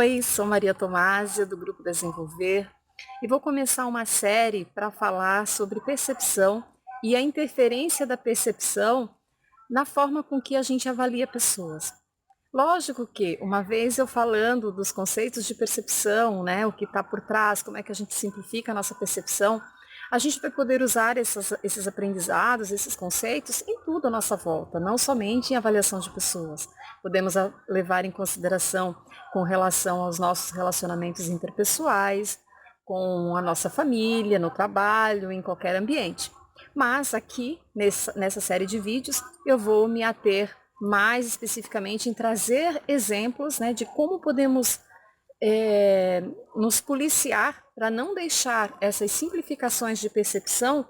Oi, sou Maria Tomásia, do Grupo Desenvolver, e vou começar uma série para falar sobre percepção e a interferência da percepção na forma com que a gente avalia pessoas. Lógico que, uma vez eu falando dos conceitos de percepção, né, o que está por trás, como é que a gente simplifica a nossa percepção, a gente vai poder usar esses aprendizados, esses conceitos em tudo à nossa volta, não somente em avaliação de pessoas. Podemos levar em consideração com relação aos nossos relacionamentos interpessoais, com a nossa família, no trabalho, em qualquer ambiente. Mas aqui, nessa série de vídeos, eu vou me ater mais especificamente em trazer exemplos, né, de como podemos nos policiar para não deixar essas simplificações de percepção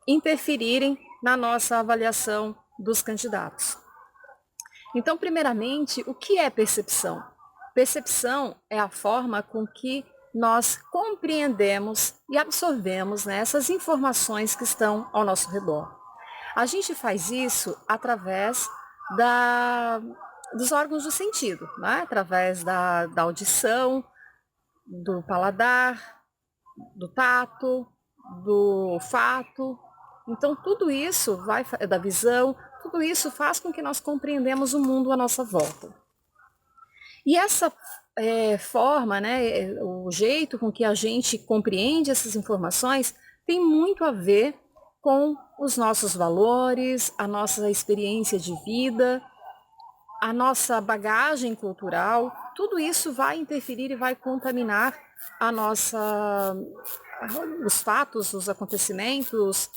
interferirem na nossa avaliação dos candidatos. Então, primeiramente, o que é percepção? Percepção é a forma com que nós compreendemos e absorvemos, né, essas informações que estão ao nosso redor. A gente faz isso através dos órgãos do sentido, né? Através da audição, do paladar, do tato, do olfato. Então, tudo isso da visão, tudo isso faz com que nós compreendamos o mundo à nossa volta. E essa forma, né, o jeito com que a gente compreende essas informações tem muito a ver com os nossos valores, a nossa experiência de vida, a nossa bagagem cultural. Tudo isso vai interferir e vai contaminar os fatos, os acontecimentos,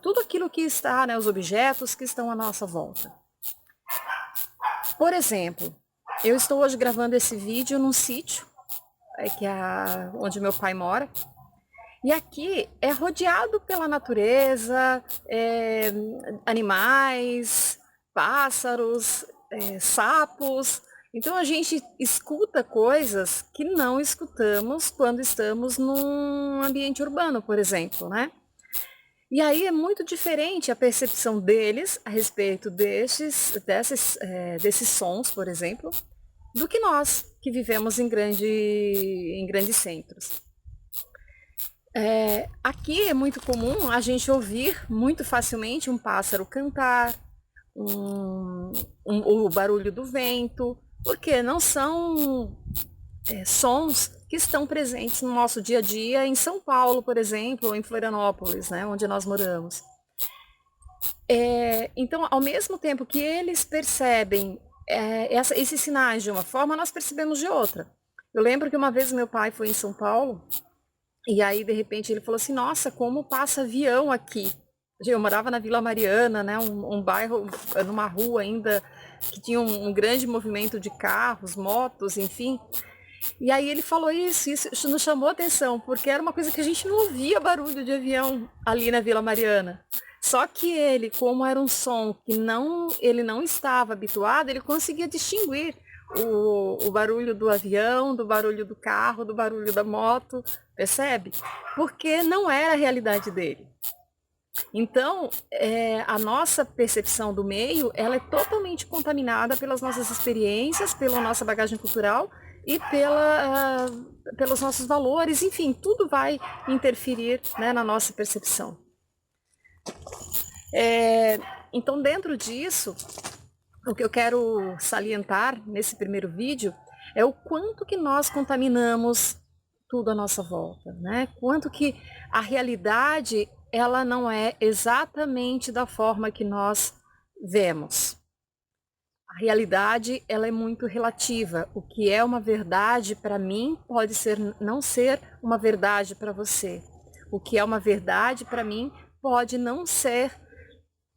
tudo aquilo que está, né, os objetos que estão à nossa volta. Por exemplo, eu estou hoje gravando esse vídeo num sítio, onde meu pai mora. E aqui é rodeado pela natureza, animais, pássaros, sapos. Então a gente escuta coisas que não escutamos quando estamos num ambiente urbano, por exemplo, né? E aí é muito diferente a percepção deles a respeito desses sons, por exemplo, do que nós que vivemos em grandes centros. Aqui é muito comum a gente ouvir muito facilmente um pássaro cantar, o barulho do vento, porque não são sons que estão presentes no nosso dia a dia em São Paulo, por exemplo, ou em Florianópolis, né, onde nós moramos. Então, ao mesmo tempo que eles percebem esses sinais de uma forma, nós percebemos de outra. Eu lembro que uma vez meu pai foi em São Paulo, e aí, de repente, ele falou assim, nossa, como passa avião aqui. Eu morava na Vila Mariana, né, um bairro, numa rua ainda, que tinha um grande movimento de carros, motos, enfim. E aí ele falou isso nos chamou a atenção, porque era uma coisa que a gente não ouvia barulho de avião ali na Vila Mariana. Só que ele, como era um som que ele não estava habituado, ele conseguia distinguir o barulho do avião, do barulho do carro, do barulho da moto, percebe? Porque não era a realidade dele. Então, a nossa percepção do meio, ela é totalmente contaminada pelas nossas experiências, pela nossa bagagem cultural e pelos nossos valores, enfim, tudo vai interferir, né, na nossa percepção. Então, dentro disso, o que eu quero salientar nesse primeiro vídeo é o quanto que nós contaminamos tudo à nossa volta, né? Quanto que a realidade, ela não é exatamente da forma que nós vemos. A realidade, ela é muito relativa. O que é uma verdade para mim pode não ser uma verdade para você. O que é uma verdade para mim pode não ser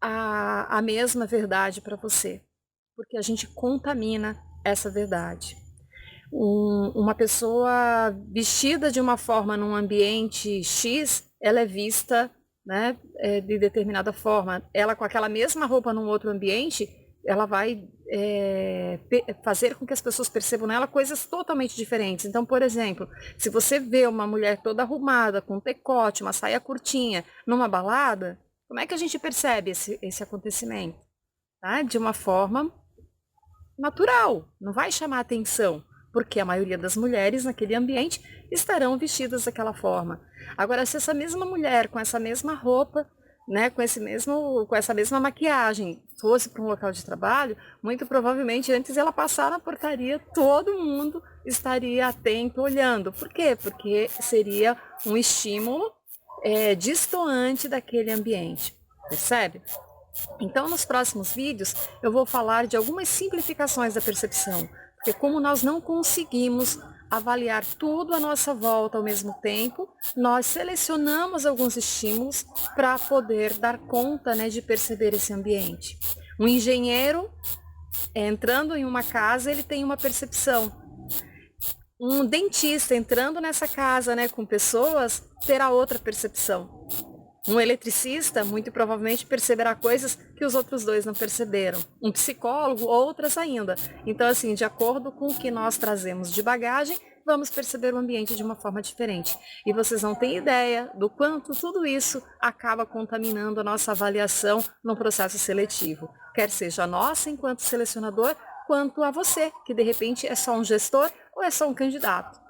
a mesma verdade para você, porque a gente contamina essa verdade. Uma pessoa vestida de uma forma num ambiente X, ela é vista, né, de determinada forma. Ela com aquela mesma roupa num outro ambiente, ela vai fazer com que as pessoas percebam nela coisas totalmente diferentes. Então, por exemplo, se você vê uma mulher toda arrumada, com um decote, uma saia curtinha, numa balada, como é que a gente percebe esse acontecimento? Tá? De uma forma natural, não vai chamar atenção, porque a maioria das mulheres naquele ambiente estarão vestidas daquela forma. Agora, se essa mesma mulher com essa mesma roupa, né, com essa mesma maquiagem, fosse para um local de trabalho, muito provavelmente antes ela passar na portaria, todo mundo estaria atento, olhando. Por quê? Porque seria um estímulo destoante daquele ambiente, percebe? Então, nos próximos vídeos, eu vou falar de algumas simplificações da percepção, porque como nós não conseguimos avaliar tudo à nossa volta ao mesmo tempo, nós selecionamos alguns estímulos para poder dar conta, né, de perceber esse ambiente. Um engenheiro, entrando em uma casa, ele tem uma percepção. Um dentista entrando nessa casa, né, com pessoas, terá outra percepção. Um eletricista, muito provavelmente, perceberá coisas que os outros dois não perceberam. Um psicólogo, outras ainda. Então, assim, de acordo com o que nós trazemos de bagagem, vamos perceber o ambiente de uma forma diferente. E vocês não têm ideia do quanto tudo isso acaba contaminando a nossa avaliação no processo seletivo. Quer seja a nossa, enquanto selecionador, quanto a você, que de repente é só um gestor ou é só um candidato.